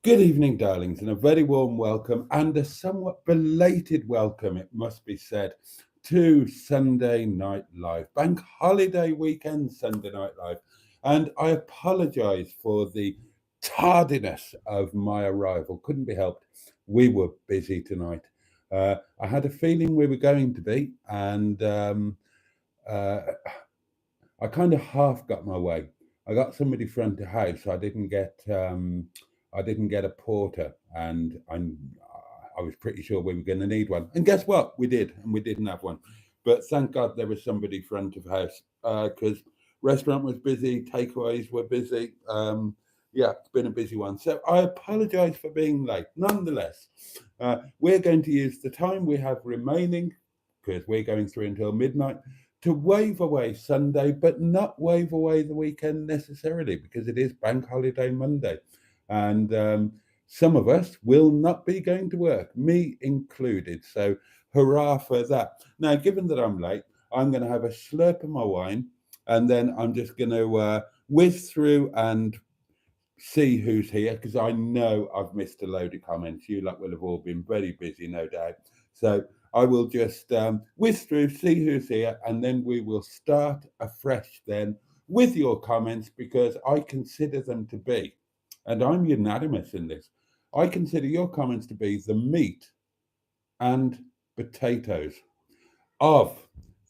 Good evening, darlings, and a very warm welcome and a somewhat belated welcome, it must be said, to Sunday Night Live, Bank Holiday Weekend Sunday Night Live. And I apologise for the tardiness of my arrival. Couldn't be helped. We were busy tonight. I had a feeling we were going to be, and uh, I kind of half got my way. I got somebody front of house. I didn't get a porter, and I was pretty sure we were going to need one. And guess what? We did, and we didn't have one. But thank God there was somebody front of house because restaurant was busy, takeaways were busy. Yeah, it's been a busy one. So I apologise for being late. Nonetheless, we're going to use the time we have remaining because we're going through until midnight to wave away Sunday, but not wave away the weekend necessarily because it is Bank Holiday Monday. And some of us will not be going to work, me included. So hurrah for that. Now, given that I'm late, I'm going to have a slurp of my wine and then I'm just going to whiz through and see who's here because I know I've missed a load of comments. You lot will have all been very busy, no doubt. So I will just whiz through, see who's here, and then we will start afresh then with your comments because I consider them to be, and I'm unanimous in this, I consider your comments to be the meat and potatoes of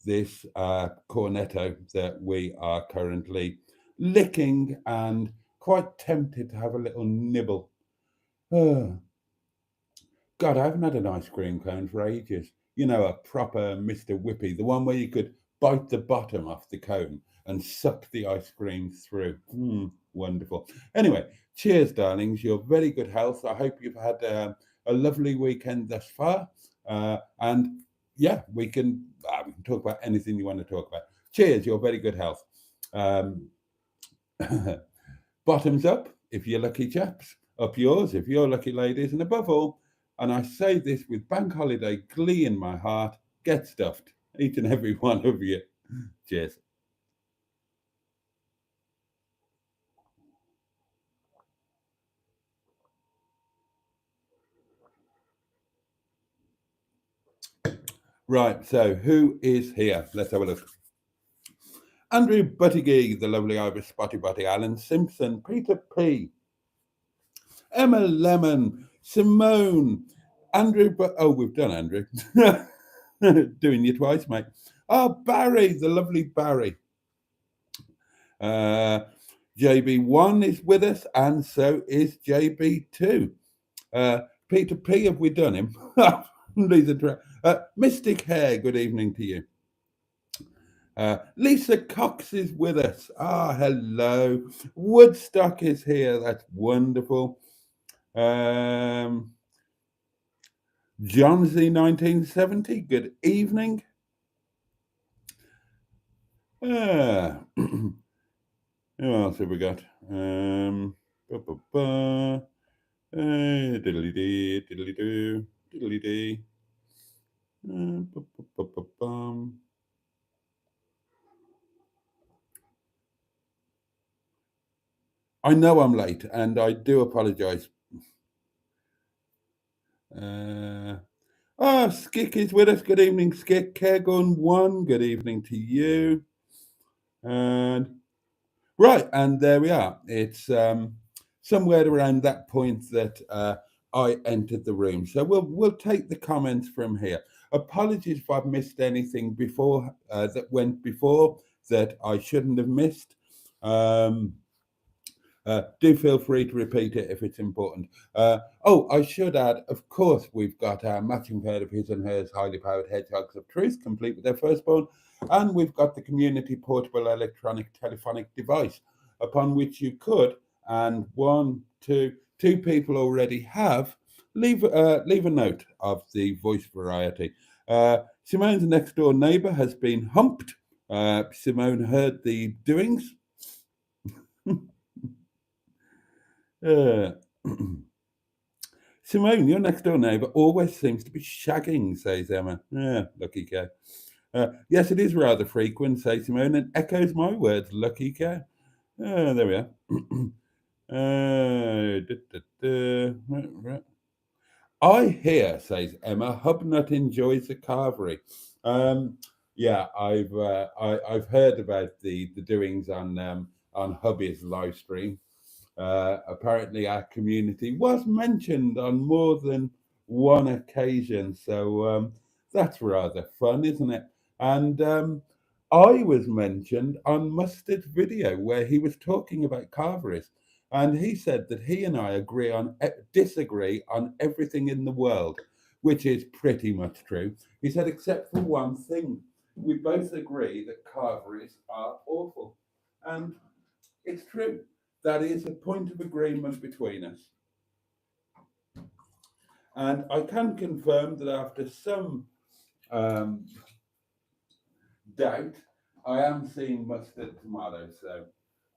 this cornetto that we are currently licking and quite tempted to have a little nibble. Oh, God, I haven't had an ice cream cone for ages. You know, a proper Mr. Whippy, the one where you could bite the bottom off the cone and suck the ice cream through. Wonderful. Anyway, cheers, darlings. Your very good health. I hope you've had a lovely weekend thus far. And yeah, we can talk about anything you want to talk about. Cheers, your very good health. Um, Bottoms up if you're lucky chaps, up yours if you're lucky ladies, and above all, and I say this with bank holiday glee in my heart, get stuffed, each and every one of you. Cheers. Right, so who is here? Let's have a look. Andrew Buttigieg, the lovely Irish Spotty Butty, Alan Simpson, Peter P, Emma Lemon, Simone, Andrew, oh, we've done Andrew. Doing you twice, mate. Oh, Barry, the lovely Barry. JB1 is with us, and so is JB2. Peter P, have we done him? Mystic Hair, good evening to you. Lisa Cox is with us. Hello. Woodstock is here. That's wonderful. John Z 1970. Good evening. Who else have we got? Diddly dee, diddly doo, diddly dee. I know I'm late, and I do apologise. Skick is with us. Good evening, Skick. Caregun One. Good evening to you. And right, and there we are. It's somewhere around that point that I entered the room. So we'll take the comments from here. Apologies if I've missed anything before that went before that I shouldn't have missed. Do feel free to repeat it if it's important. I should add, of course, we've got our matching pair of his and hers highly powered hedgehogs of truth, complete with their firstborn, and we've got the community portable electronic telephonic device upon which you could And two people already have. Leave a note of the voice variety. Simone's next door neighbour has been humped. Simone heard the doings. Uh, Simone, your next door neighbour always seems to be shagging, says Emma. Lucky cow. Yes, it is rather frequent, says Simone, and echoes my words, lucky cow. There we are. Right. I hear, says Emma, Hubnut enjoys the carvery. Yeah, I've heard about the doings on Hubby's live stream. Apparently, our community was mentioned on more than one occasion, so that's rather fun, isn't it? And I was mentioned on Mustard's video where he was talking about carveries, and he said that he and I disagree on everything in the world, which is pretty much true. He said, except for one thing, we both agree that carveries are awful, and it's true. That is a point of agreement between us. And I can confirm that after some um, doubt, I am seeing Mustard tomorrow. So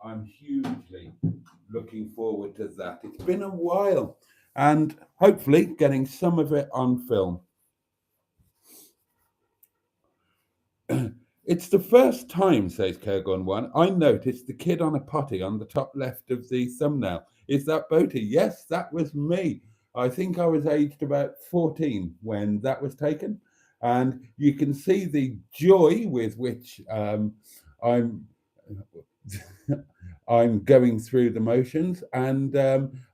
I'm hugely looking forward to that. It's been a while, and hopefully getting some of it on film. It's the first time, says Kergon1, I noticed the kid on a potty on the top left of the thumbnail. Is that Boaty? Yes, that was me. I think I was aged about 14 when that was taken. And you can see the joy with which I'm I'm going through the motions. And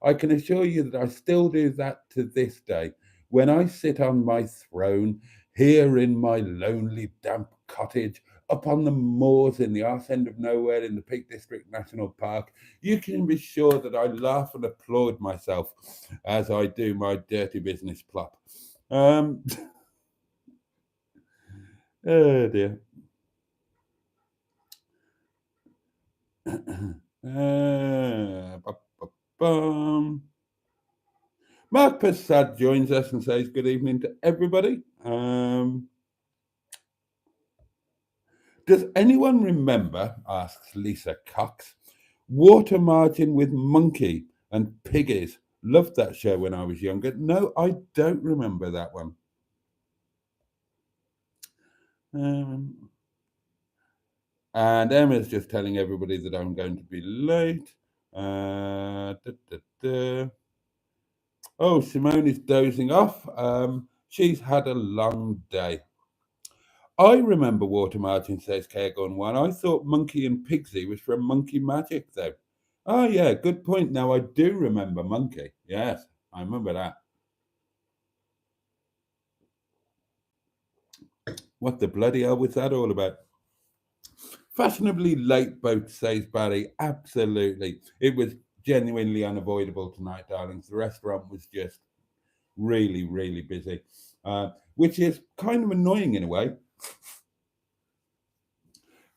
I can assure you that I still do that to this day. When I sit on my throne here in my lonely, damp cottage up on the moors in the arse end of nowhere in the Peak District National Park, you can be sure that I laugh and applaud myself as I do my dirty business plop. Oh dear. Ba-ba-bum. Mark Passad joins us and says good evening to everybody. Does anyone remember, asks Lisa Cox, Water Margin with Monkey and Piggies? Loved that show when I was younger. No, I don't remember that one. And Emma's just telling everybody that I'm going to be late. Oh, Simone is dozing off. She's had a long day. I remember Water Margin, says Caregon1. I thought Monkey and Pigsy was from Monkey Magic, though. Oh, yeah, good point. Now, I do remember Monkey. Yes, I remember that. What the bloody hell was that all about? Fashionably late boat, says Barry. Absolutely. It was genuinely unavoidable tonight, darlings. The restaurant was just really, really busy, which is kind of annoying in a way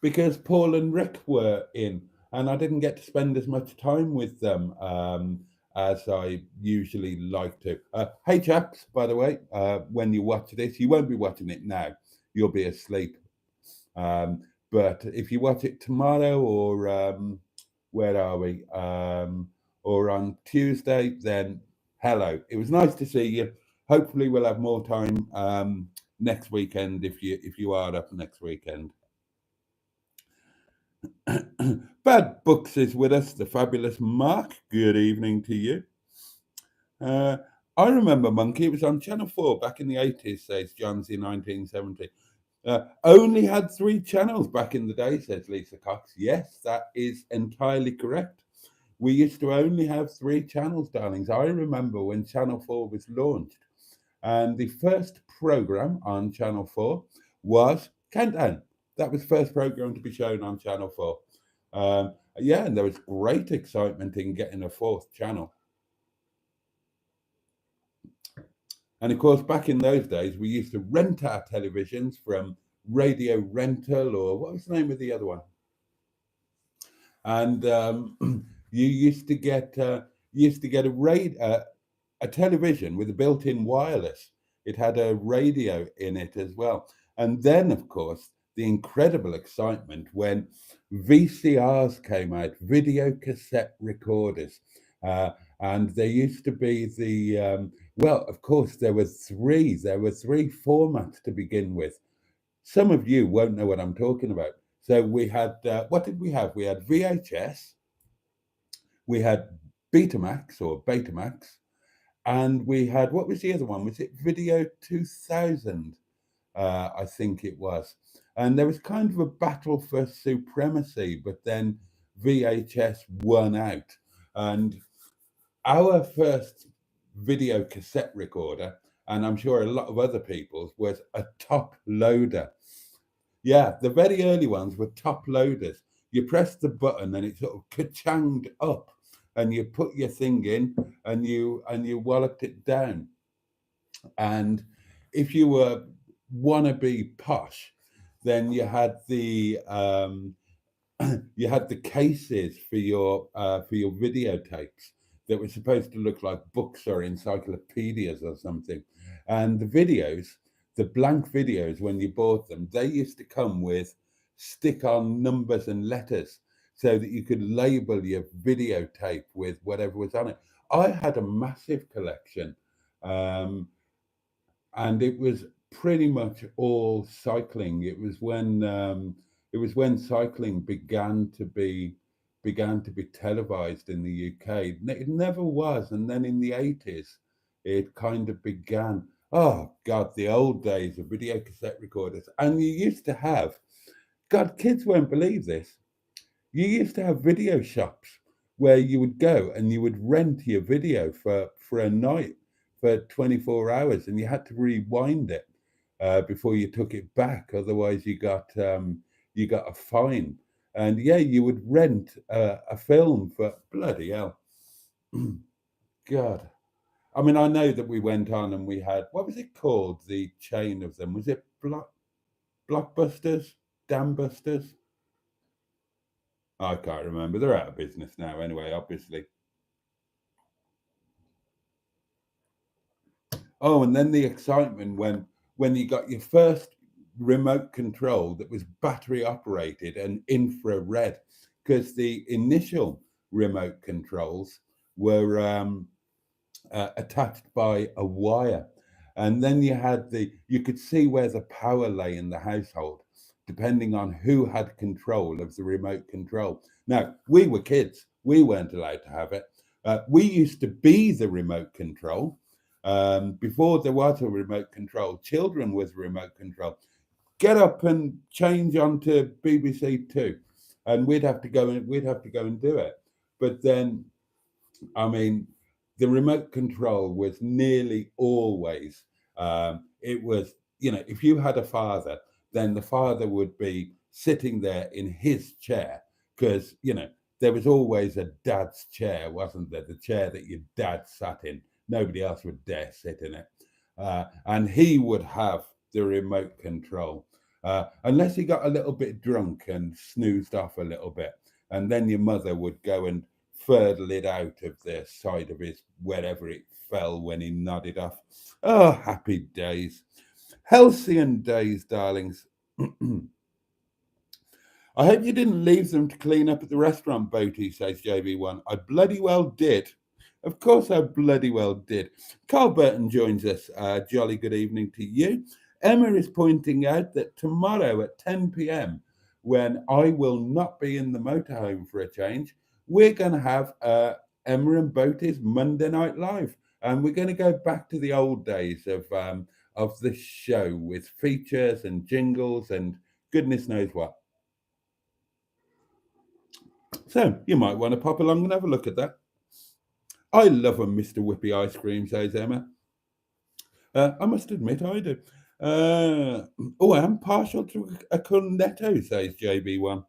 because Paul and Rick were in, and I didn't get to spend as much time with them as I usually like to. Hey, chaps, by the way, when you watch this, you won't be watching it now. You'll be asleep. But if you watch it tomorrow or where are we? Or on Tuesday, then hello. It was nice to see you. Hopefully, we'll have more time next weekend if you are up next weekend. Bad Books is with us, the fabulous Mark. Good evening to you. I remember Monkey. It was on Channel 4 back in the 80s, says Johnsy 1970. Only had 3 channels back in the day, says Lisa Cox. Yes, that is entirely correct. We used to only have 3 channels, darlings. I remember when Channel 4 was launched, and the first program on Channel 4 was Countdown. That was the first program to be shown on Channel 4. Yeah, and there was great excitement in getting a 4th channel. And of course, back in those days, we used to rent our televisions from Radio Rental, or what was the name of the other one? And You used to get a television with a built-in wireless. It had a radio in it as well. And then, of course, the incredible excitement when VCRs came out, video cassette recorders. Uh, and there used to be well, of course, there were three. There were three formats to begin with. Some of you won't know what I'm talking about. So we had, what did we have? We had VHS, we had Betamax or Betamax, and we had, what was the other one? Was it Video 2000? I think it was. And there was kind of a battle for supremacy, but then VHS won out. And our first video cassette recorder, and I'm sure a lot of other people's, was a top loader. Yeah, the very early ones were top loaders. You pressed the button and it sort of ka-changed up, and you put your thing in and you walloped it down. And if you were wanna be posh, then you had the you had the cases for your videotapes that were supposed to look like books or encyclopedias or something. And the videos, the blank videos, when you bought them, they used to come with stick-on numbers and letters so that you could label your videotape with whatever was on it. I had a massive collection, um, and it was pretty much all cycling. It was when cycling began to be televised in the UK. It never was, and then in the 80s, it kind of began. Oh God, the old days of video cassette recorders, and you used to have. God, kids won't believe this. You used to have video shops where you would go and you would rent your video for a night for 24 hours, and you had to rewind it before you took it back. Otherwise, you got a fine. And yeah, you would rent a film for bloody hell. God. I mean, I know that we went on and we had, what was it called? The chain of them. Was it Blockbusters? Dambusters? I can't remember. They're out of business now anyway, obviously. Oh, and then the excitement when you got your first remote control that was battery operated and infrared, because the initial remote controls were attached by a wire, and then you could see where the power lay in the household depending on who had control of the remote control. Now, we were kids, we weren't allowed to have it. We used to be the remote control. Before there was a remote control, children was remote control. Get up and change onto BBC Two, and we'd have to go and do it. But then, I mean, the remote control was nearly always, it was, you know, if you had a father, then the father would be sitting there in his chair, because, you know, there was always a dad's chair, wasn't there? The chair that your dad sat in. Nobody else would dare sit in it. And he would have the remote control, unless he got a little bit drunk and snoozed off a little bit. And then your mother would go and furtle it out of the side of his wherever it fell when he nodded off. Oh, happy days. Halcyon days, darlings. I hope you didn't leave them to clean up at the restaurant, Boaty, says JB1. I bloody well did. Of course I bloody well did. Carl Burton joins us. Jolly good evening to you. Emma is pointing out that tomorrow at 10 p.m, when I will not be in the motorhome for a change, we're going to have Emma and Boaty's Monday Night Live. And we're going to go back to the old days of the show with features and jingles and goodness knows what. So you might want to pop along and have a look at that. I love a Mr. Whippy ice cream, says Emma. I must admit I do. Oh, I am partial to a cornetto, says JB1.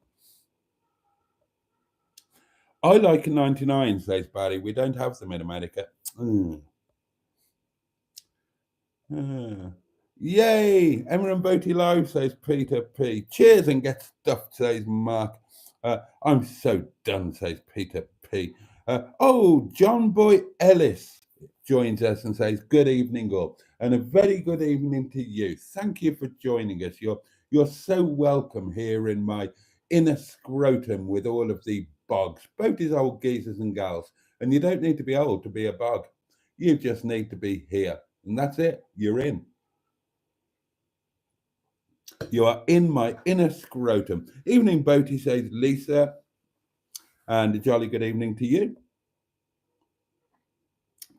I like a 99, says Barry. We don't have them in America. Yay! Emma and Boaty Live, says Peter P. Cheers and get stuffed, says Mark. I'm so done, says Peter P. John Boy Ellis joins us and says, good evening all, and a very good evening to you. Thank you for joining us. You're so welcome here in my inner scrotum with all of the bogs, both these old geezers and gals. And you don't need to be old to be a bog. You just need to be here. And that's it. You're in. You are in my inner scrotum. Evening, Boaty, says Lisa. And a jolly good evening to you.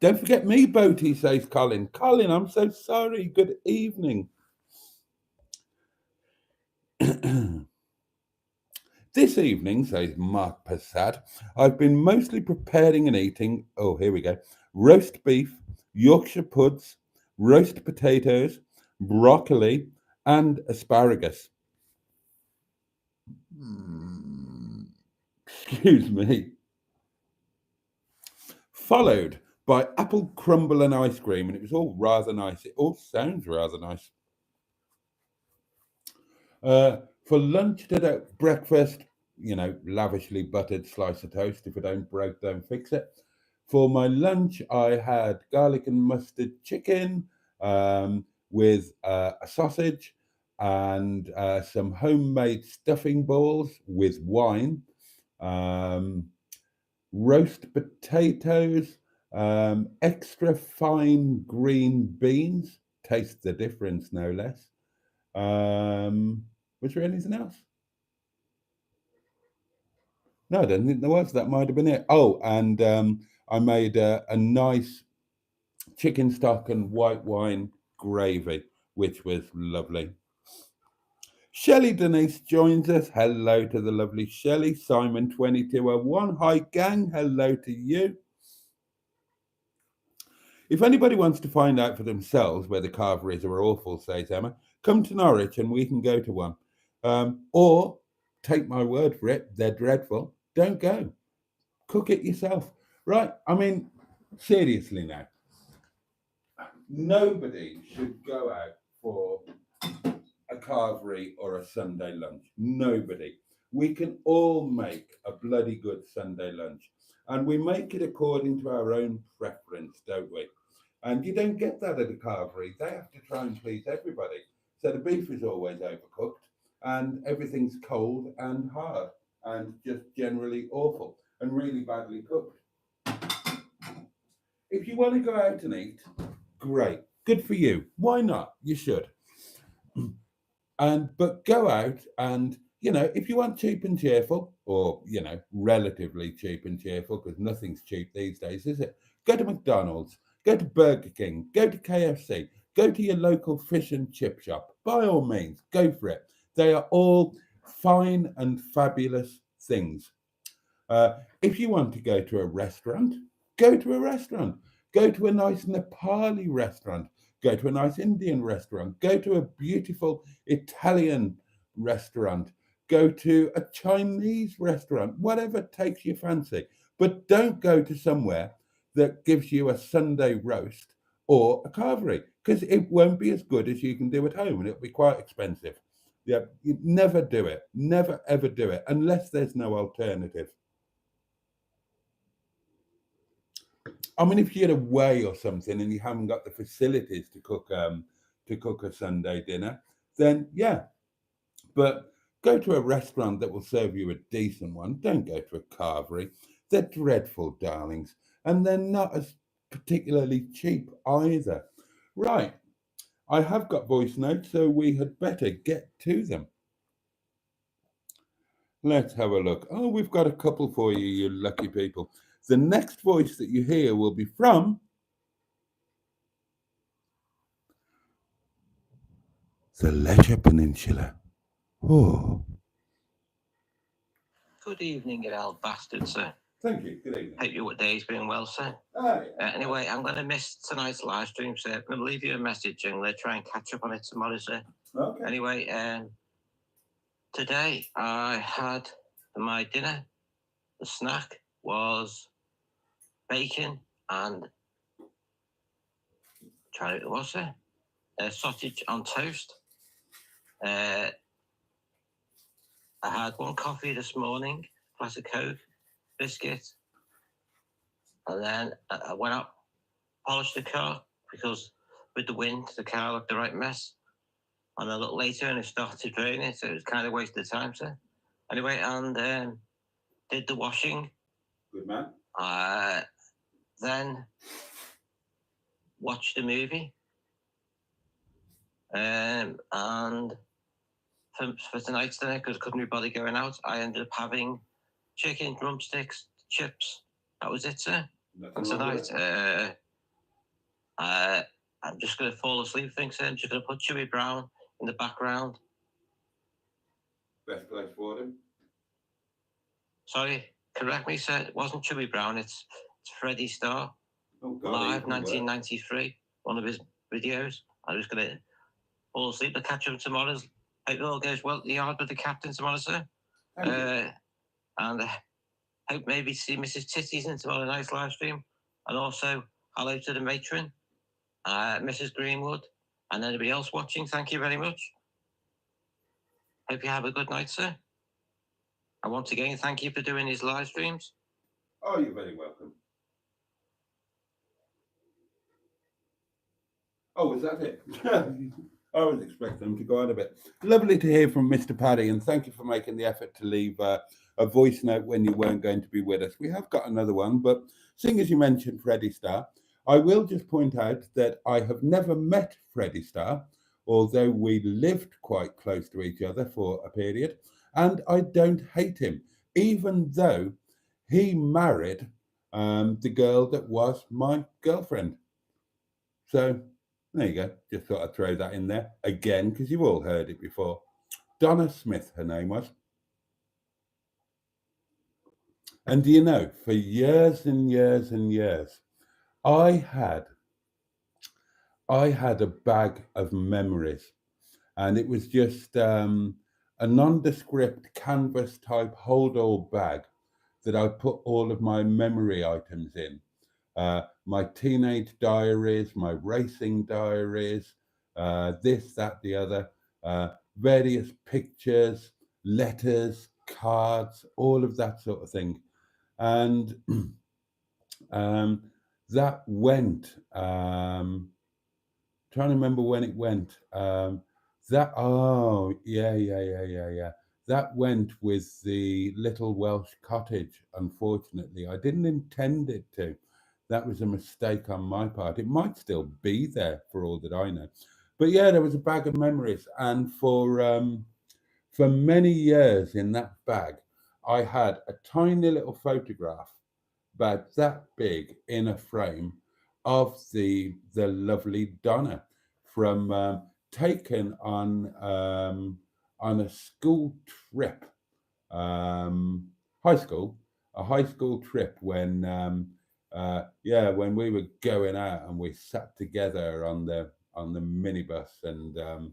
Don't forget me, Boaty, says Colin. Colin, I'm so sorry. Good evening. This evening, says Mark Passad, I've been mostly preparing and eating, here we go, roast beef, Yorkshire puds, roast potatoes, broccoli, and asparagus. Excuse me. Followed by apple crumble and ice cream, and it was all rather nice. It all sounds rather nice. For lunch today, breakfast, lavishly buttered slice of toast. If it don't break, don't fix it. For my lunch, I had garlic and mustard chicken with a sausage and some homemade stuffing balls with wine, roast potatoes, extra fine green beans. Taste the difference, no less. Was there anything else? No, I don't think there was. That might have been it. And I made a nice chicken stock and white wine gravy, which was lovely. Shelley Denise joins us. Hello to the lovely Shelley. Simon 2201. Hi, gang. Hello to you. If anybody wants to find out for themselves whether carveries are awful, says Emma, come to Norwich and we can go to one. Or take my word for it, they're dreadful. Don't go. Cook it yourself. Right? I mean, seriously now. Nobody should go out for a carvery or a Sunday lunch. Nobody. We can all make a bloody good Sunday lunch. And we make it according to our own preference, don't we? And you don't get that at a carvery. They have to try and please everybody. So the beef is always overcooked and everything's cold and hard and just generally awful and really badly cooked. If you want to go out and eat, great. Good for you. Why not? You should. But go out and, if you want cheap and cheerful, or, relatively cheap and cheerful, because nothing's cheap these days, is it? Go to McDonald's, go to Burger King, go to KFC, go to your local fish and chip shop. By all means, go for it. They are all fine and fabulous things. If you want to go to a restaurant, go to a restaurant. Go to a nice Nepali restaurant. Go to a nice Indian restaurant. Go to a beautiful Italian restaurant. Go to a Chinese restaurant, whatever takes your fancy. But don't go to somewhere that gives you a Sunday roast or a carvery, because it won't be as good as you can do at home and it'll be quite expensive. Yeah, you never do it. Never, ever do it unless there's no alternative. I mean, if you're away or something and you haven't got the facilities to cook a Sunday dinner, then yeah. But go to a restaurant that will serve you a decent one. Don't go to a carvery. They're dreadful, darlings, and they're not as particularly cheap either. Right. I have got voice notes, so we had better get to them. Let's have a look. Oh, we've got a couple for you, you lucky people. The next voice that you hear will be from the Leisure Peninsula. Oh. Good evening, you old bastard, sir. Thank you. Good evening. Hope your day's been well, sir. Oh, yeah. Anyway, I'm going to miss tonight's live stream, sir. I'm going to leave you a message and let's try and catch up on it tomorrow, sir. Okay. Anyway, today I had my dinner. The snack was bacon and sausage on toast. I had one coffee this morning, glass of Coke, biscuit, And then I went out, polished the car, because with the wind, the car looked a right mess. And a little later, and it started raining, so it was kind of a waste of time, sir. Anyway, and did the washing. Good man. Then watched the movie. And for tonight's dinner, because I couldn't be bothered going out, I ended up having chicken, drumsticks, chips. That was it, sir. And tonight, I'm just going to fall asleep, I think, sir. I'm just going to put Chewy Brown in the background. Best place for him? Sorry, correct me, sir. It wasn't Chewy Brown. It's Freddie Starr. Oh, God, Live 1993, one of his videos. I'm just going to fall asleep to catch up tomorrow. Hope it all goes well at the yard with the captain tomorrow, sir. And hope maybe see Mrs. Titties in tomorrow night's live stream. And also, hello to the matron, Mrs. Greenwood, and anybody else watching. Thank you very much. Hope you have a good night, sir. And once again, thank you for doing these live streams. Oh, you're very welcome. Oh, was that it? I was expecting them to go on a bit. Lovely to hear from Mr. Paddy, and thank you for making the effort to leave a voice note when you weren't going to be with us. We have got another one, but seeing as you mentioned Freddie Starr, I will just point out that I have never met Freddie Starr, although we lived quite close to each other for a period, and I don't hate him, even though he married the girl that was my girlfriend. So there you go. Just thought I'd throw that in there again, because you've all heard it before. Donna Smith, her name was. And do you know, for years and years and years, I had a bag of memories, and it was just a nondescript canvas type hold all bag that I put all of my memory items in. My teenage diaries, my racing diaries, this, that, the other, various pictures, letters, cards, all of that sort of thing. And that went, trying to remember when it went. That went with the little Welsh cottage, unfortunately. I didn't intend it to. That was a mistake on my part. It might still be there for all that I know. But yeah, there was a bag of memories. And for many years in that bag, I had a tiny little photograph, about that big, in a frame, of the lovely Donna, from taken on a school trip, high school trip, when when we were going out and we sat together on the minibus, and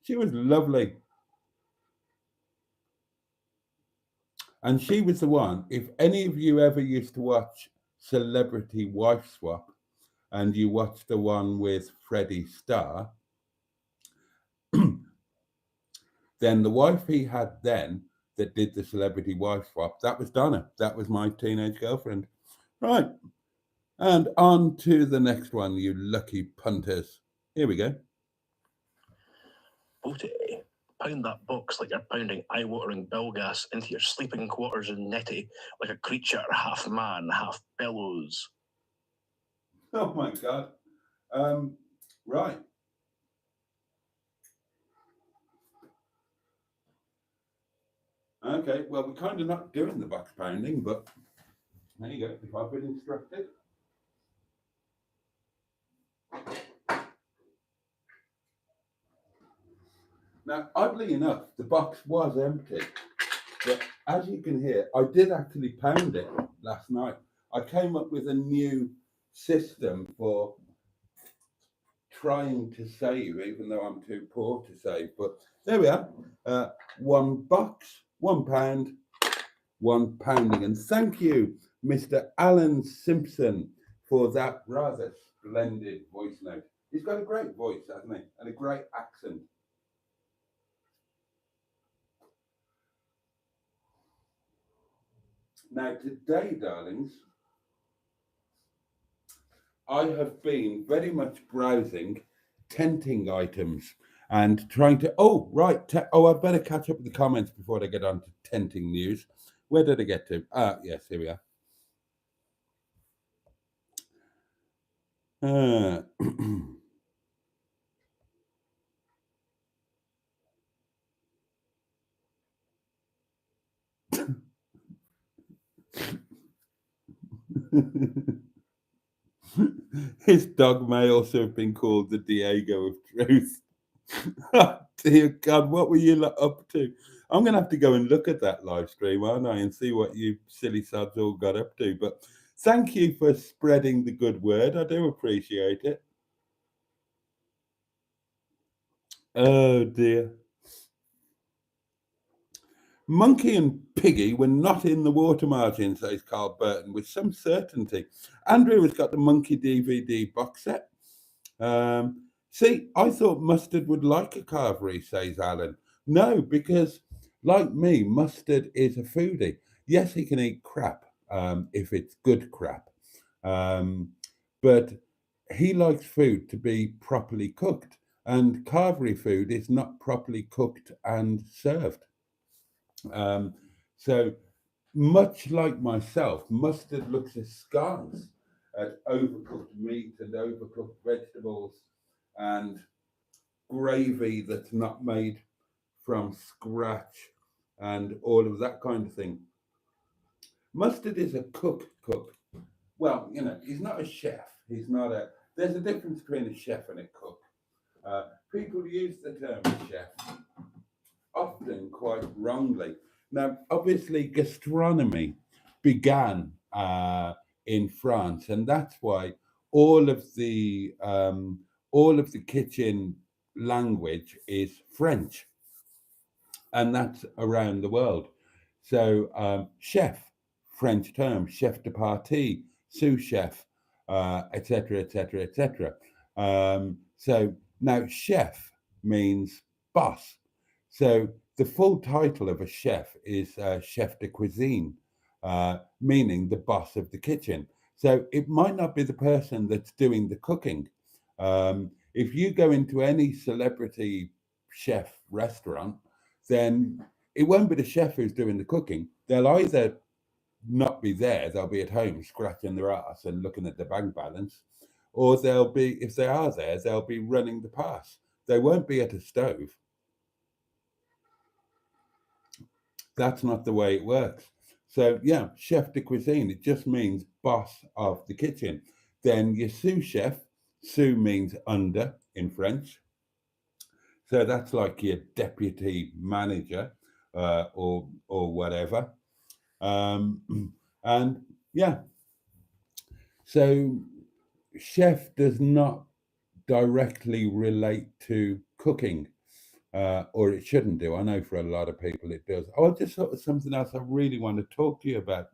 she was lovely. And she was the one, if any of you ever used to watch Celebrity Wife Swap, and you watched the one with Freddie Starr, then the wife he had then that did the Celebrity Wife Swap, that was Donna. That was my teenage girlfriend. Right. And on to the next one, you lucky punters. Here we go. Boaty, pound that box like you're pounding eye-watering billgas into your sleeping quarters in Netty, like a creature half man, half bellows. Oh my God. Right. Okay, well, we're kind of not doing the box pounding, but there you go, if I've been instructed. Now, oddly enough, the box was empty, but as you can hear, I did actually pound it last night. I came up with a new system for trying to save, even though I'm too poor to save. But there we are. One box, £1, one pounding. And thank you, Mr. Alan Simpson, for that rather splendid voice note. He's got a great voice, hasn't he? And a great accent. Now, today, darlings, I have been very much browsing tenting items and trying to. Oh, right. I better catch up with the comments before I get on to tenting news. Where did I get to? Yes, here we are. His dog may also have been called the Diego of Truth. Dear God, what were you up to? I'm going to have to go and look at that live stream, aren't I, and see what you silly sods all got up to. But thank you for spreading the good word. I do appreciate it. Oh, dear. Monkey and Piggy were not in the water margin, says Carl Burton, with some certainty. Andrew has got the Monkey DVD box set. See, I thought Mustard would like a carvery, says Alan. No, because like me, Mustard is a foodie. Yes, he can eat crap if it's good crap. But he likes food to be properly cooked, and carvery food is not properly cooked and served. So much like myself, Mustard looks askance at overcooked meat and overcooked vegetables and gravy that's not made from scratch and all of that kind of thing. Mustard is a cook. Well, he's not a chef. He's not a. There's a difference between a chef and a cook. People use the term chef often quite wrongly. Now, obviously, gastronomy began in France, and that's why all of the kitchen language is French, and that's around the world. So, chef, French term, chef de partie, sous chef, etc., etc., etc. So now, chef means boss. So the full title of a chef is chef de cuisine, meaning the boss of the kitchen. So it might not be the person that's doing the cooking. If you go into any celebrity chef restaurant, then it won't be the chef who's doing the cooking. They'll either not be there, they'll be at home scratching their ass and looking at the bank balance, or they'll be, if they are there, they'll be running the pass. They won't be at a stove. That's not the way it works. So yeah, chef de cuisine, it just means boss of the kitchen. Then your sous chef, sous means under in French. So that's like your deputy manager or whatever. And yeah, so chef does not directly relate to cooking. Or it shouldn't do. I know for a lot of people it does. I just thought of something else I really want to talk to you about,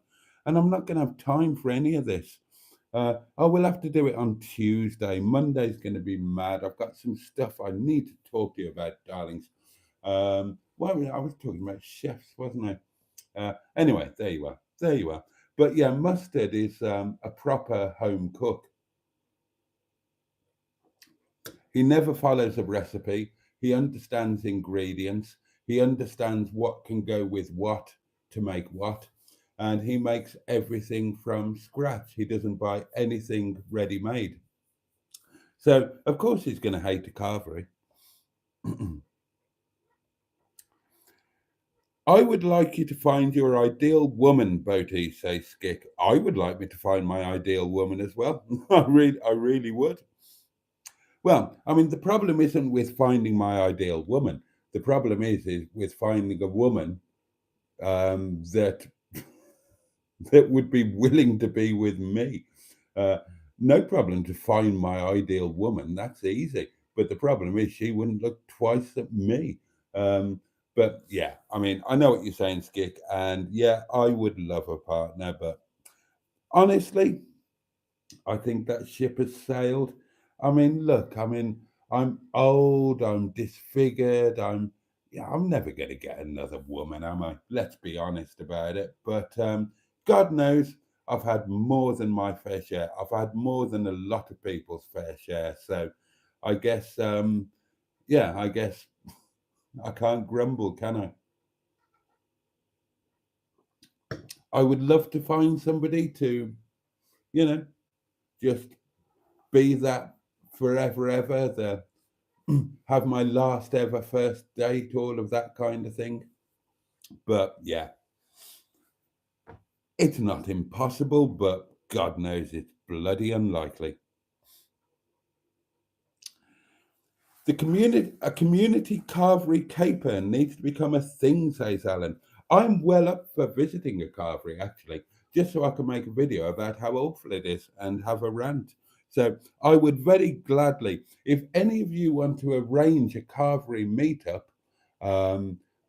and I'm not going to have time for any of this. I will have to do it on Tuesday. Monday's going to be mad. I've got some stuff I need to talk to you about, darlings. Well, I was talking about chefs, wasn't I? Anyway, there you are. There you are. But yeah, Mustard is a proper home cook. He never follows a recipe. He understands ingredients. He understands what can go with what to make what. And he makes everything from scratch. He doesn't buy anything ready made. So, of course, he's going to hate a carvery. I would like you to find your ideal woman, Boaty, says Skick. I would like me to find my ideal woman as well. I really would. Well, I mean, the problem isn't with finding my ideal woman. The problem is with finding a woman that would be willing to be with me. No problem to find my ideal woman. That's easy. But the problem is she wouldn't look twice at me. But yeah, I mean, I know what you're saying, Skick. And yeah, I would love a partner. But honestly, I think that ship has sailed. I mean, look, I'm old, I'm disfigured, I'm never going to get another woman, am I? Let's be honest about it. But God knows I've had more than my fair share. I've had more than a lot of people's fair share. So I guess, I guess I can't grumble, can I? I would love to find somebody to, just be that forever ever, have my last ever first date, all of that kind of thing. But yeah, it's not impossible, but God knows it's bloody unlikely. A community carvery caper needs to become a thing, says Alan. I'm well up for visiting a carvery, actually, just so I can make a video about how awful it is and have a rant. So I would very gladly, if any of you want to arrange a carvery meetup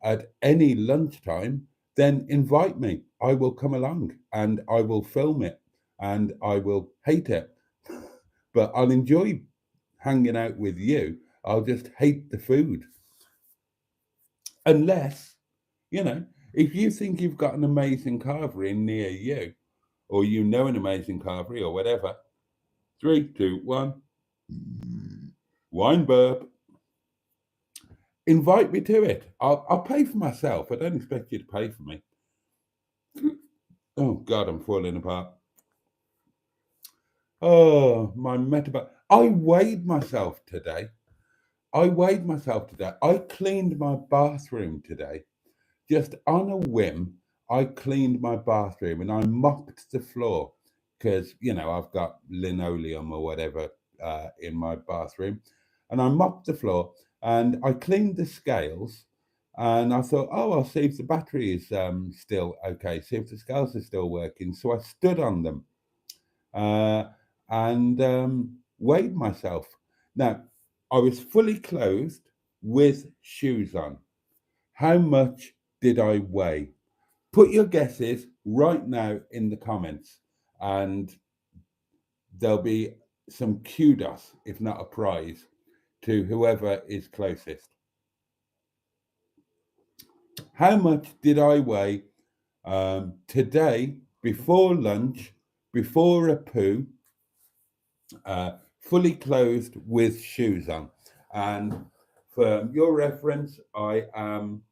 at any lunchtime, then invite me. I will come along and I will film it and I will hate it. But I'll enjoy hanging out with you. I'll just hate the food. Unless, if you think you've got an amazing carvery near you, or you know an amazing carvery or whatever, 3, 2, 1, wine burp. Invite me to it. I'll pay for myself. I don't expect you to pay for me. Oh God, I'm falling apart. Oh, my metabolic. I weighed myself today. I cleaned my bathroom today. Just on a whim, I cleaned my bathroom and I mopped the floor because, I've got linoleum or whatever in my bathroom. And I mopped the floor and I cleaned the scales. And I thought, I'll see if the battery is still okay, see if the scales are still working. So I stood on them and weighed myself. Now, I was fully clothed with shoes on. How much did I weigh? Put your guesses right now in the comments and there'll be some kudos, if not a prize, to whoever is closest. How much did I weigh today before lunch, before a poo, fully clothed with shoes on? And for your reference, I am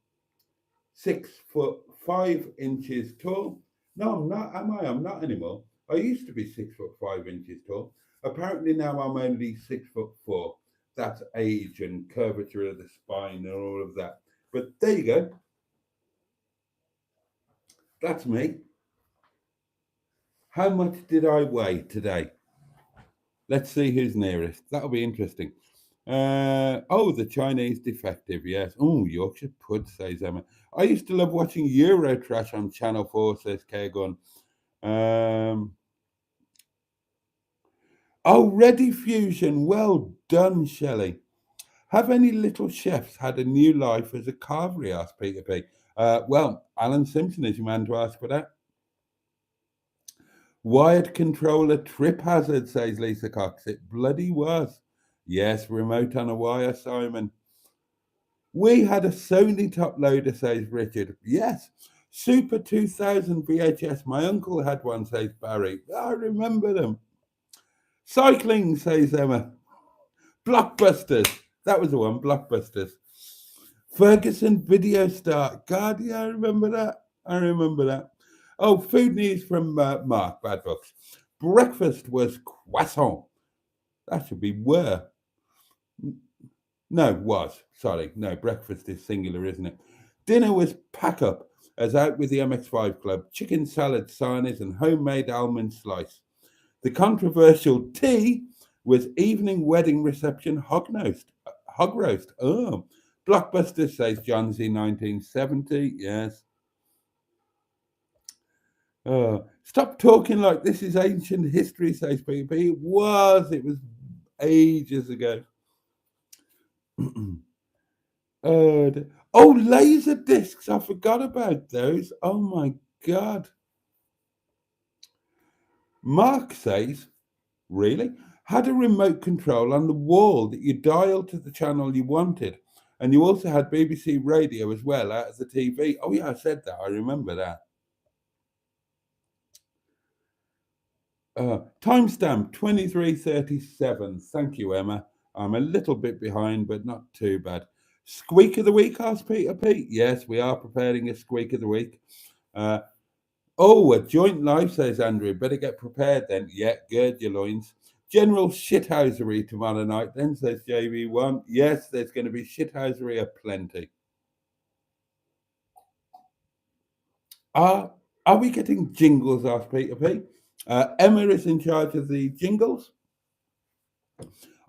6'5" tall. No, I'm not, am I? I'm not anymore. I used to be 6'5" tall. Apparently now I'm only 6'4". That's age and curvature of the spine and all of that. But there you go. That's me. How much did I weigh today? Let's see who's nearest. That'll be interesting. The Chinese defective, yes. Oh, Yorkshire Pud, says Emma. I used to love watching Eurotrash on Channel 4, says Kagon. Ready Fusion. Well done, Shelley. Have any little chefs had a new life as a carvery, asked Peter P. Alan Simpson is your man to ask for that. Wired controller trip hazard, says Lisa Cox. It bloody was. Yes, remote on a wire, Simon. We had a Sony top loader, says Richard. Yes. Super 2000 VHS. My uncle had one, says Barry. I remember them. Cycling, says Emma. Blockbusters. That was the one, Blockbusters. Ferguson Video Start. God, yeah, I remember that. Oh, food news from Mark, Bad Books. Breakfast was croissant. That should be were. No, was. Sorry. No, breakfast is singular, isn't it? Dinner was pack up, as out with the MX5 Club. Chicken salad, sarnies, and homemade almond slice. The controversial tea was evening wedding reception hog roast. Oh, Blockbuster, says John Z, 1970. Yes. Stop talking like this is ancient history, says PP. It was ages ago. Laser discs. I forgot about those. Oh my God. Mark says, really? Had a remote control on the wall that you dialed to the channel you wanted. And you also had BBC Radio as well out of the TV. Oh yeah, I said that. I remember that. Timestamp 23:37. Thank you, Emma. I'm a little bit behind, but not too bad. Squeak of the week, asked Peter Pete. Yes, we are preparing a squeak of the week. Oh, a joint life, says Andrew. Better get prepared then. Yeah, gird your loins. General shithousery tomorrow night then, says JB1. Yes, there's going to be shithousery aplenty. Are we getting jingles, asked Peter P. Emma is in charge of the jingles.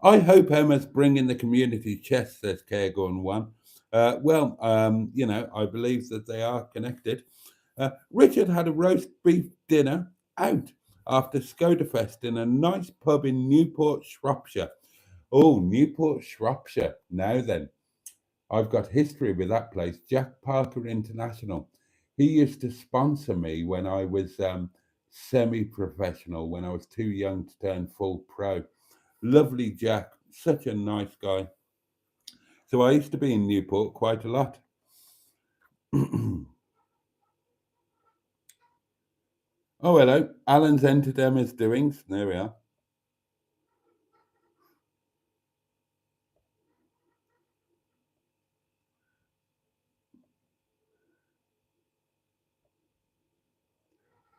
I hope Emma's bringing the community chest, says Cairgorn One. I believe that they are connected. Richard had a roast beef dinner out after Skodafest in a nice pub in Newport, Shropshire. Oh, Newport, Shropshire. Now then, I've got history with that place. Jack Parker International. He used to sponsor me when I was semi-professional, when I was too young to turn full pro. Lovely Jack, such a nice guy. So I used to be in Newport quite a lot. Oh, hello. Alan's entered Emma's doings. There we are.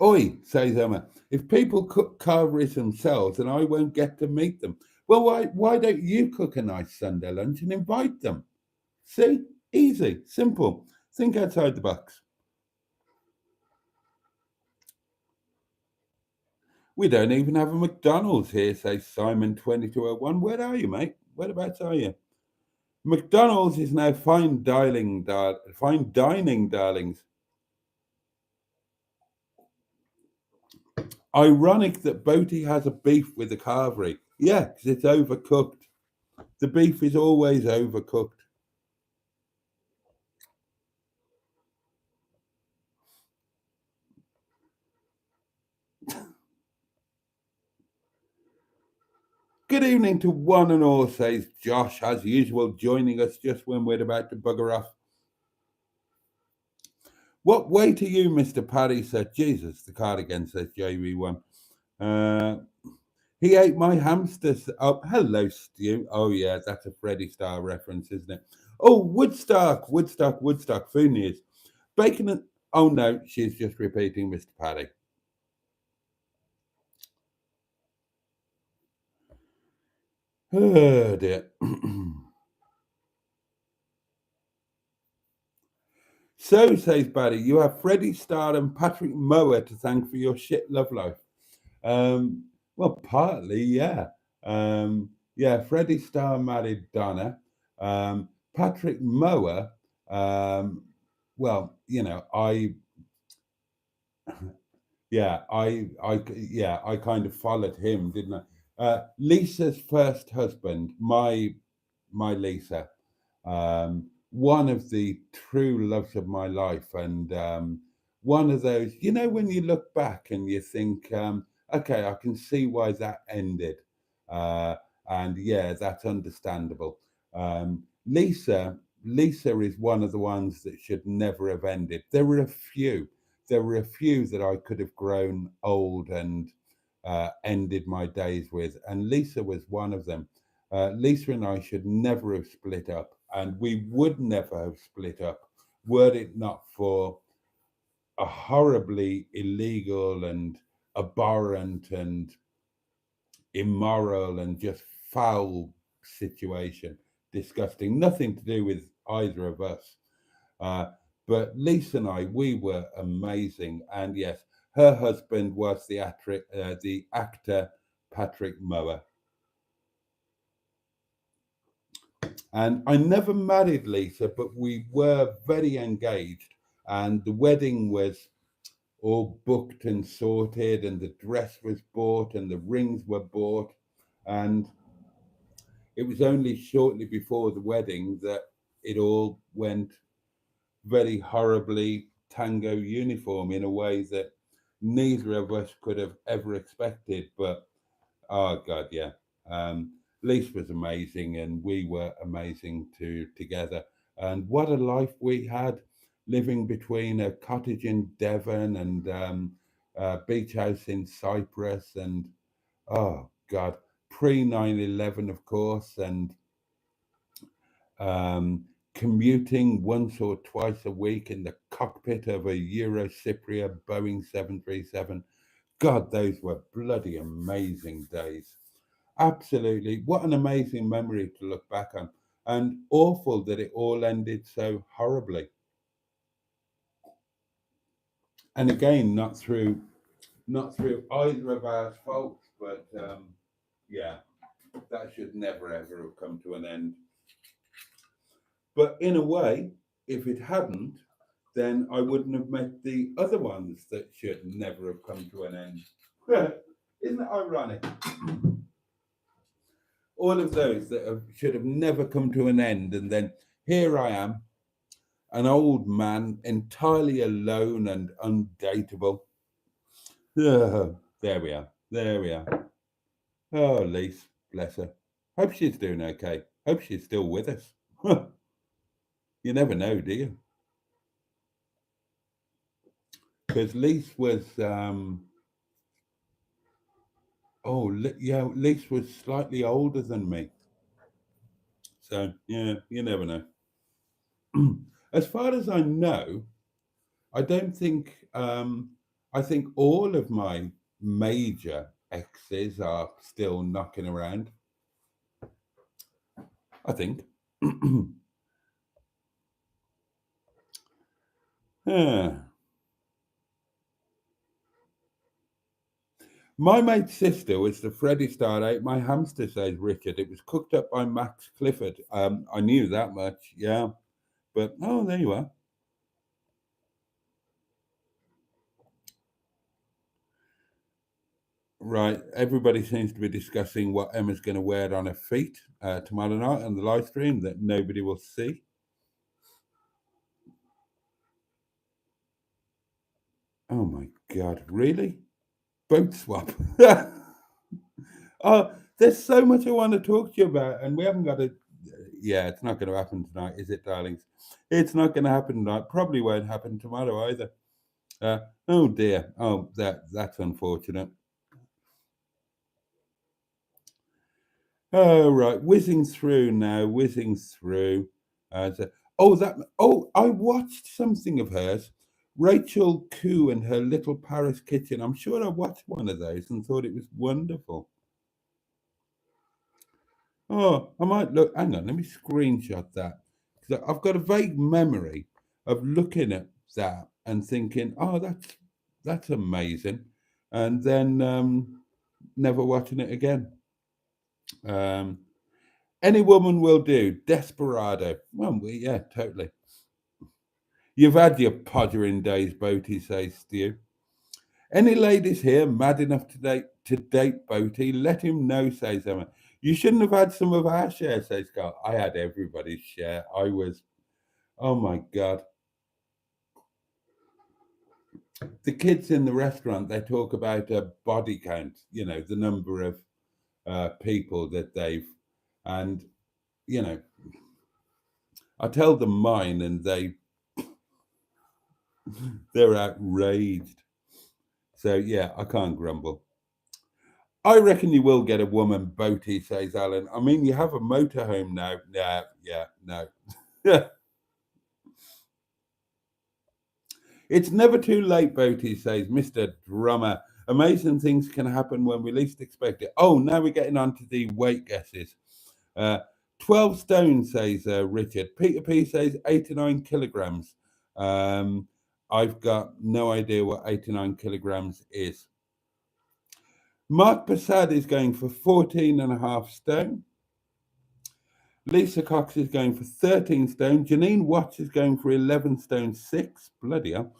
Oi, says Emma, if people cook carveries themselves, then I won't get to meet them. Well, why don't you cook a nice Sunday lunch and invite them? See? Easy, simple. Think outside the box. We don't even have a McDonald's here, says Simon 2201. Where are you, mate? Whereabouts are you? McDonald's is now fine dining, darlings. Ironic that Boaty has a beef with the carvery. Yeah, because it's overcooked. The beef is always overcooked. Good evening to one and all, says Josh, as usual, joining us just when we're about to bugger off. What weight are you, Mr. Paddy, said Jesus, the cardigan, says JV1. He ate my hamsters. Oh, hello, Stu. Oh, yeah, that's a Freddie Starr reference, isn't it? Oh, Woodstock. Food news. Bacon and... Oh, no, she's just repeating Mr. Paddy. Oh, dear. So, says Paddy, you have Freddie Starr and Patrick Mower to thank for your shit love life. Well, partly, yeah. Freddie Starr married Donna. Patrick Mower, I kind of followed him, didn't I? Lisa's first husband, my Lisa, one of the true loves of my life, and one of those, when you look back and you think, okay, I can see why that ended, and yeah, that's understandable. Lisa is one of the ones that should never have ended. There were a few that I could have grown old and ended my days with, and Lisa was one of them. Lisa and I should never have split up, and we would never have split up were it not for a horribly illegal and abhorrent and immoral and just foul situation. Disgusting. Nothing to do with either of us. But Lisa and I, we were amazing. And yes, her husband was the actor Patrick Mower. And I never married Lisa, but we were very engaged. And the wedding was all booked and sorted, and the dress was bought, and the rings were bought. And it was only shortly before the wedding that it all went very horribly tango uniform in a way that neither of us could have ever expected. But oh god, yeah. Lisa was amazing, and we were amazing together. And what a life we had, living between a cottage in Devon and beach house in Cyprus, and oh God, pre 9/11, of course, and commuting once or twice a week in the cockpit of a Euro-Cypriot Boeing 737. God, those were bloody amazing days. Absolutely. What an amazing memory to look back on. And awful that it all ended so horribly. And again, not through either of our faults, but yeah, that should never ever have come to an end. But in a way, if it hadn't, then I wouldn't have met the other ones that should never have come to an end. Isn't it ironic? All of those that should have never come to an end, and then here I am, an old man, entirely alone and undateable. There we are. There we are. Oh, Lise, bless her. Hope she's doing okay. Hope she's still with us. You never know, do you? Because Lise was, Lise was slightly older than me. So, yeah, you never know. As far as I know, I don't think, I think all of my major exes are still knocking around. I think. Yeah. My mate's sister was the Freddie Star ate my hamster, says Richard. It was cooked up by Max Clifford. I knew that much, yeah. But, oh, there you are. Right, everybody seems to be discussing what Emma's going to wear on her feet tomorrow night on the live stream that nobody will see. Oh my God, really? Boat swap. Oh, there's so much I want to talk to you about, and we haven't got it. Yeah, it's not going to happen tonight, is it, darlings? It's not going to happen tonight. Probably won't happen tomorrow either. Oh dear. Oh, that's unfortunate. Oh right, whizzing through now, whizzing through. I watched something of hers. Rachel Koo and her Little Paris Kitchen. I'm sure I watched one of those and thought it was wonderful. Oh, I might look. Hang on, let me screenshot that. 'Cause I've got a vague memory of looking at that and thinking, "Oh, that's amazing," and then never watching it again. Any woman will do. Desperado. Well, yeah, totally. You've had your pottering days, Boaty, says Stu. Any ladies here mad enough to date Boaty? Let him know, says Emma. You shouldn't have had some of our share, says Carl. I had everybody's share. I was, oh my God. The kids in the restaurant, they talk about a body count, you know, the number of people that they've, and, you know, I tell them mine and they're outraged. So yeah, I can't grumble. I reckon you will get a woman, Boaty, says Alan. I mean, you have a motorhome now. No. It's never too late, Boaty, says Mr. Drummer. Amazing things can happen when we least expect it. Oh, now we're getting on to the weight guesses. 12 stone, says Richard. Peter P says 89 kilograms. I've got no idea what 89 kilograms is. Mark Passad is going for 14.5 stone. Lisa Cox is going for 13 stone. Janine Watts is going for 11 stone 6. Bloody hell.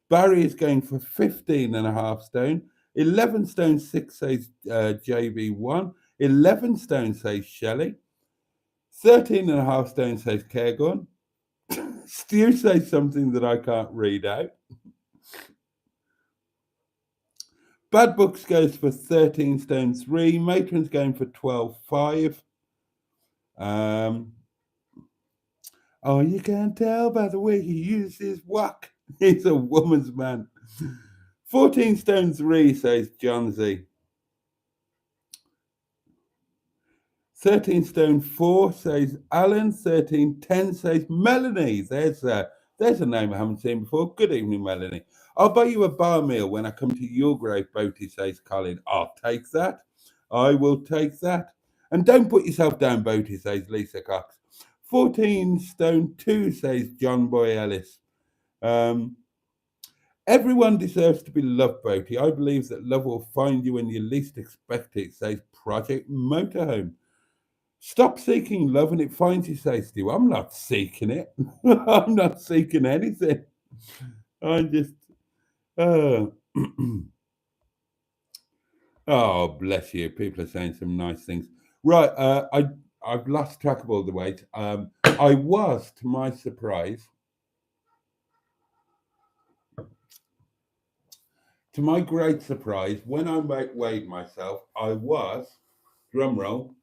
Barry is going for 15.5 stone. 11 stone 6 says JB1. 11 stone says Shelley. 13.5 stone says Cairgun. Stu says something that I can't read out. Bad Books goes for 13 stone 3. Matron's going for 12.5. Oh, you can tell by the way he uses whack. He's a woman's man. 14 stone 3, says John Z. 13 stone 4, says Alan. 1310, says Melanie. There's a name I haven't seen before. Good evening, Melanie. I'll buy you a bar meal when I come to your grave, Boaty, says Colin. I'll take that. I will take that. And don't put yourself down, Boaty, says Lisa Cox. 14 stone 2, says John Boy Ellis. Everyone deserves to be loved, Boaty. I believe that love will find you when you least expect it, says Project Motorhome. Stop seeking love and it finds you, says Stu. I'm not seeking it. I'm not seeking anything. I'm just, oh, oh, bless you. People are saying some nice things. Right, I've lost track of all the weight. I was, to my surprise, to my great surprise, when I weighed myself, I was, drum roll,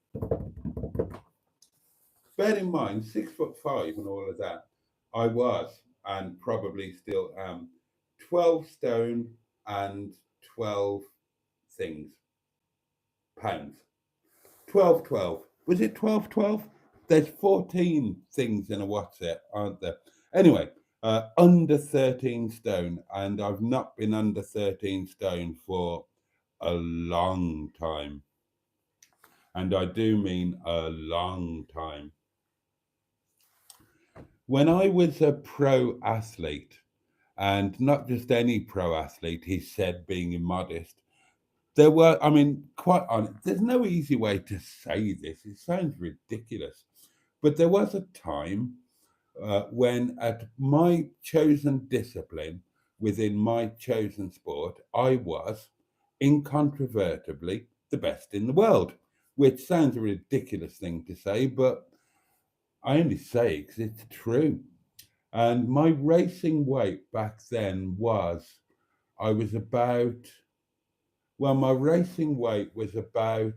bear in mind, 6'5" and all of that, I was, and probably still am, 12 stone and 12 pounds. 12. Was it 12? There's 14 things in a WhatsApp, aren't there? Anyway, under 13 stone, and I've not been under 13 stone for a long time. And I do mean a long time. When I was a pro athlete, and not just any pro athlete, he said, being immodest, there were, I mean, quite honest, there's no easy way to say this. It sounds ridiculous. But there was a time when at my chosen discipline, within my chosen sport, I was incontrovertibly the best in the world, which sounds a ridiculous thing to say, but I only say it because it's true. And my racing weight back then was, I was about, well, my racing weight was about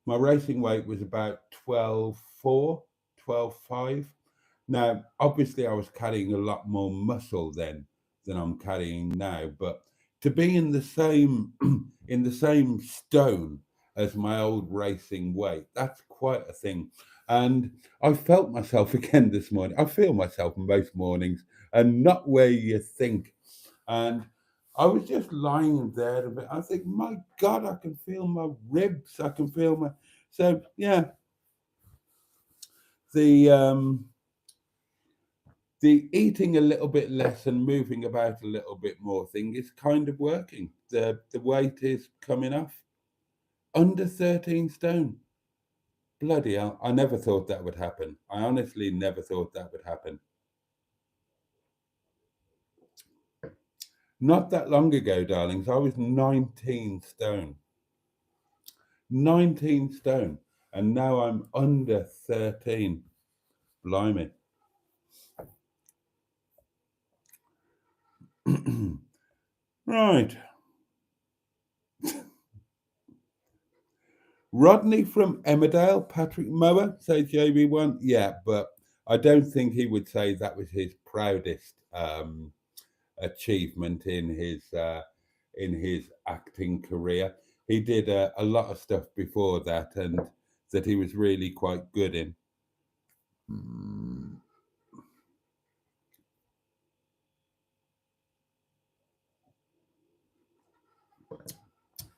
12.4, 12.5. Now, obviously, I was carrying a lot more muscle then than I'm carrying now, but to be in the same in the same stone as my old racing weight, that's quite a thing. And I felt myself again this morning. I feel myself most mornings, and not where you think. And I was just lying there a bit. I think, my God, I can feel my ribs. I can feel my. So yeah, the eating a little bit less and moving about a little bit more thing is kind of working. The weight is coming off. Under 13 stone. Bloody hell! I never thought that would happen. I honestly never thought that would happen. Not that long ago, darlings, I was 19 stone. 19 stone. And now I'm under 13. Blimey. Right. Rodney from Emmerdale, Patrick Mower, says JB1. Yeah, but I don't think he would say that was his proudest achievement in his acting career. He did a lot of stuff before that, and that he was really quite good in.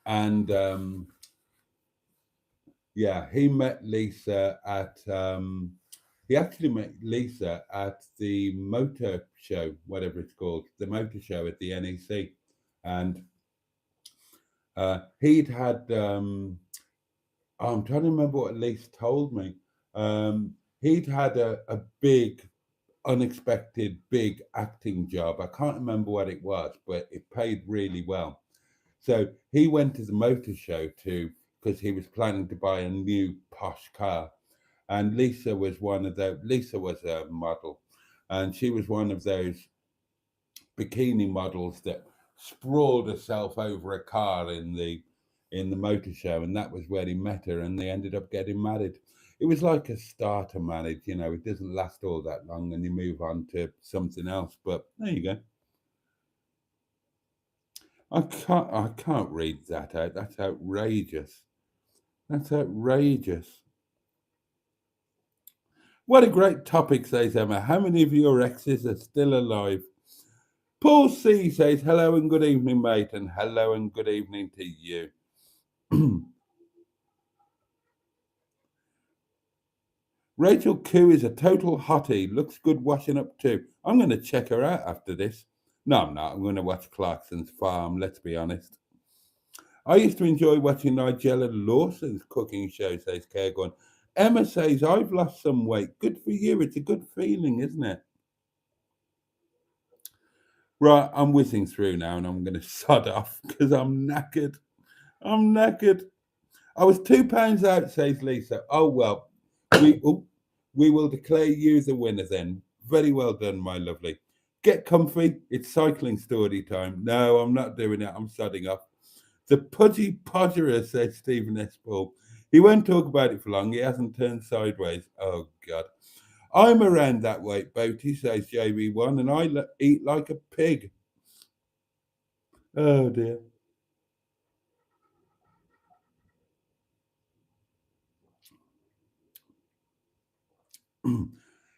And yeah, he met Lisa at he actually met Lisa at the motor show, whatever it's called, the motor show at the NEC. And he'd had I'm trying to remember what Lisa told me. He'd had a big, unexpected, big acting job. I can't remember what it was, but it paid really well. So he went to the motor show because he was planning to buy a new posh car. And Lisa was Lisa was a model, and she was one of those bikini models that sprawled herself over a car in the motor show, and that was where he met her, and they ended up getting married. it was like a starter manage, you know, it doesn't last all that long and you move on to something else. But there you go. I can't read that out. That's outrageous. That's outrageous. What a great topic, says Emma. How many of your exes are still alive? Paul C says, hello and good evening, mate, and hello and good evening to you. Rachel Koo is a total hottie. Looks good washing up too. I'm going to check her out after this. No, I'm not. I'm going to watch Clarkson's Farm, let's be honest. I used to enjoy watching Nigella Lawson's cooking show, says Cairgun. Emma says, I've lost some weight. Good for you. It's a good feeling, isn't it? Right, I'm whizzing through now and I'm going to sod off because I'm knackered. I'm knackered. I was £2 out, says Lisa. Oh, well, we will declare you the winner then. Very well done, my lovely. Get comfy. It's cycling story time. No, I'm not doing it. I'm sodding off. The pudgy podgerer, says Stephen S. Paul. He won't talk about it for long. He hasn't turned sideways. Oh, God. I'm around that weight, Boaty, says JB1, and I eat like a pig. Oh, dear.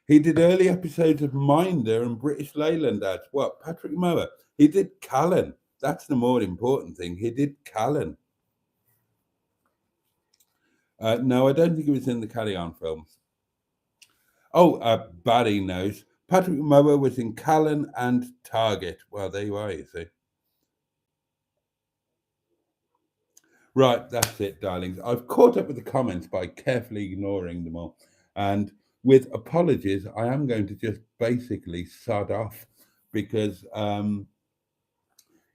He did early episodes of Minder and British Leyland ads. What, Patrick Mower? He did Callan. That's the more important thing. He did Callan. No, I don't think it was in the Carry On films. Oh, Barry knows. Patrick Mower was in Callan and Target. Well, there you are, you see. Right, that's it, darlings. I've caught up with the comments by carefully ignoring them all. And with apologies, I am going to just basically sod off because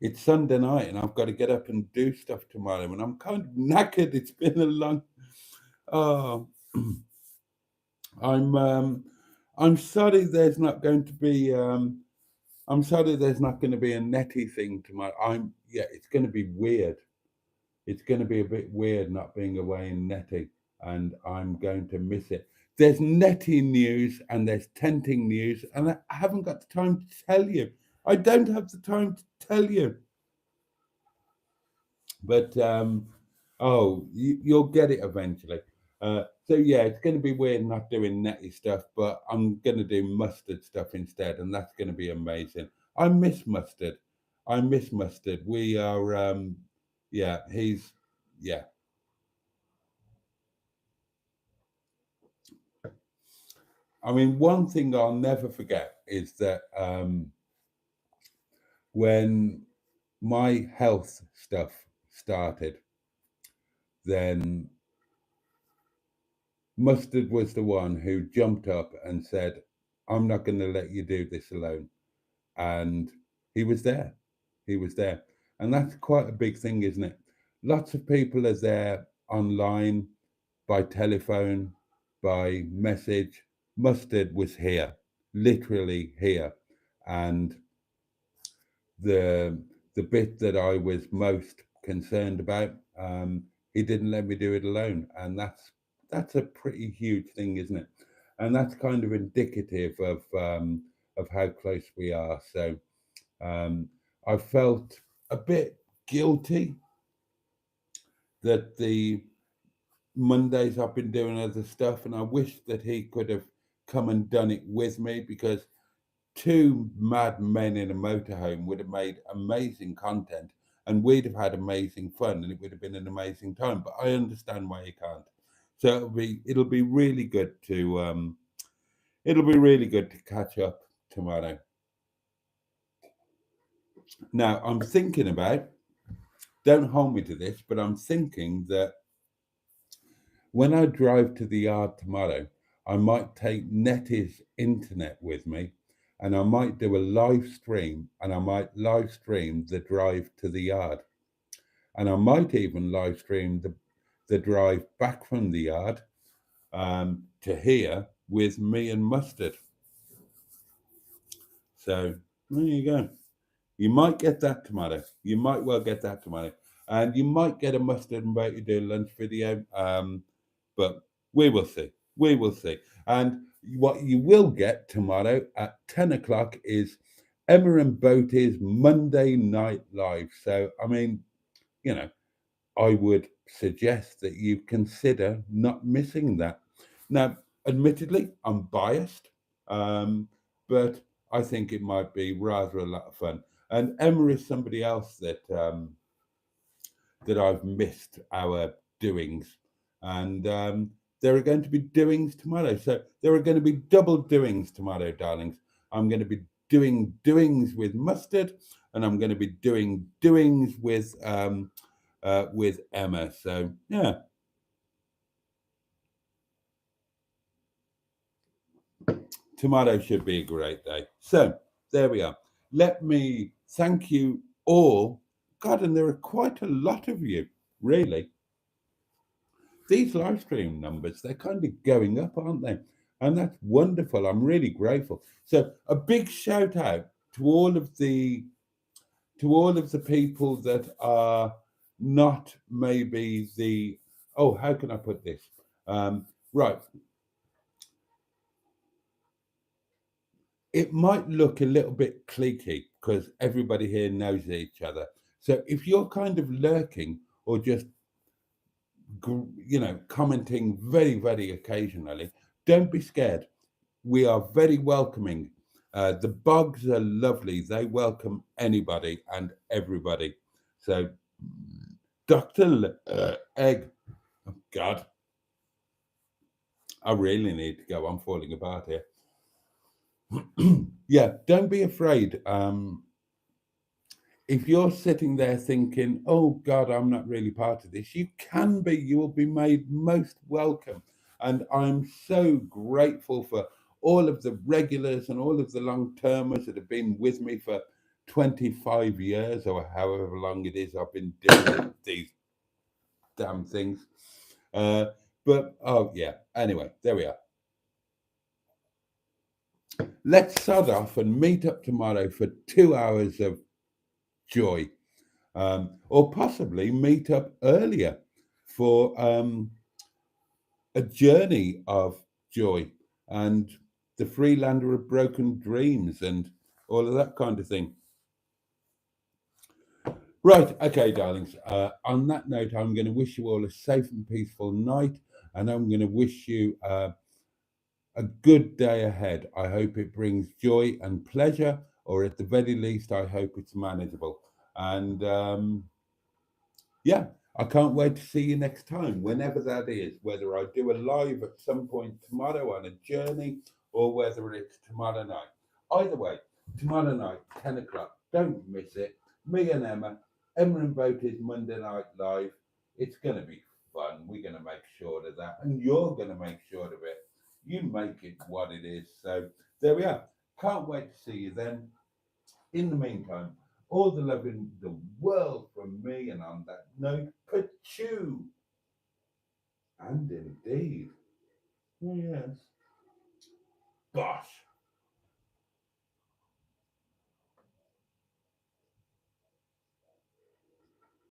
it's Sunday night and I've got to get up and do stuff tomorrow. And I'm kind of knackered. It's been a long... Oh, I'm sorry there's not going to be... I'm sorry there's not going to be a netty thing tomorrow. It's going to be weird. It's going to be a bit weird not being away in netting, and I'm going to miss it. There's netting news and there's tenting news, and I haven't got the time to tell you. I don't have the time to tell you. But, you'll get it eventually. So, yeah, it's going to be weird not doing netty stuff, but I'm going to do Mustard stuff instead, and that's going to be amazing. I miss Mustard. We are... yeah. I mean, one thing I'll never forget is that when my health stuff started, then Mustard was the one who jumped up and said, I'm not going to let you do this alone. And he was there. And that's quite a big thing, isn't it? Lots of people are there online, by telephone, by message. Mustard was here, literally here. And the bit that I was most concerned about, he didn't let me do it alone. And that's a pretty huge thing, isn't it? And that's kind of indicative of how close we are. So I felt a bit guilty that the Mondays I've been doing other stuff, and I wish that he could have come and done it with me, because two mad men in a motorhome would have made amazing content and we'd have had amazing fun and it would have been an amazing time. But I understand why you can't. So it'll be really good to catch up tomorrow. Now I'm thinking about, don't hold me to this, but I'm thinking that when I drive to the yard tomorrow, I might take Nettie's internet with me, and I might do a live stream, and I might live stream the drive to the yard. And I might even live stream the drive back from the yard to here with me and Mustard. So there you go. You might get that tomorrow. You might well get that tomorrow. And you might get a Mustard and Boaty do lunch video. But We will see. We will see. And what you will get tomorrow at 10 o'clock is Emma and Boaty's Monday Night Live. So, I mean, you know, I would suggest that you consider not missing that. Now, admittedly, I'm biased, but I think it might be rather a lot of fun. And Emma is somebody else that I've missed our doings, and there are going to be doings tomorrow. So there are going to be double doings tomorrow, darlings. I'm going to be doing doings with Mustard, and I'm going to be doing doings with Emma. So yeah, tomorrow should be a great day. So there we are. Let me thank you all. God, and there are quite a lot of you, really. These live stream numbers, they're kind of going up, aren't they? And that's wonderful. I'm really grateful. So a big shout out to all of the people that are not maybe the, oh, how can I put this? Right. It might look a little bit cliquey because everybody here knows each other. So if you're kind of lurking or just, commenting very, very occasionally, don't be scared. We are very welcoming. The bogs are lovely. They welcome anybody and everybody. So, Dr. Egg, oh God, I really need to go. I'm falling apart here. Yeah, don't be afraid. If you're sitting there thinking, oh God, I'm not really part of this, you can be. You will be made most welcome. And I'm so grateful for all of the regulars and all of the long termers that have been with me for 25 years or however long it is I've been doing these damn things. But oh yeah, anyway, there we are. Let's sod off and meet up tomorrow for 2 hours of joy, or possibly meet up earlier for a journey of joy and the Freelander of Broken Dreams and all of that kind of thing. Right, okay, darlings. On that note, I'm going to wish you all a safe and peaceful night, and I'm going to wish you a good day ahead. I hope it brings joy and pleasure, or at the very least, I hope it's manageable. And yeah, I can't wait to see you next time, whenever that is, whether I do a live at some point tomorrow on a journey or whether it's tomorrow night. Either way, tomorrow night, 10 o'clock, don't miss it. Me and Emma and Boaty's Monday Night Live. It's going to be fun. We're going to make sure of that, and you're going to make sure of it. You make it what it is. So there we are. Can't wait to see you then. In the meantime, all the love in the world from me, and on that note, Pachoo. And indeed, oh yes.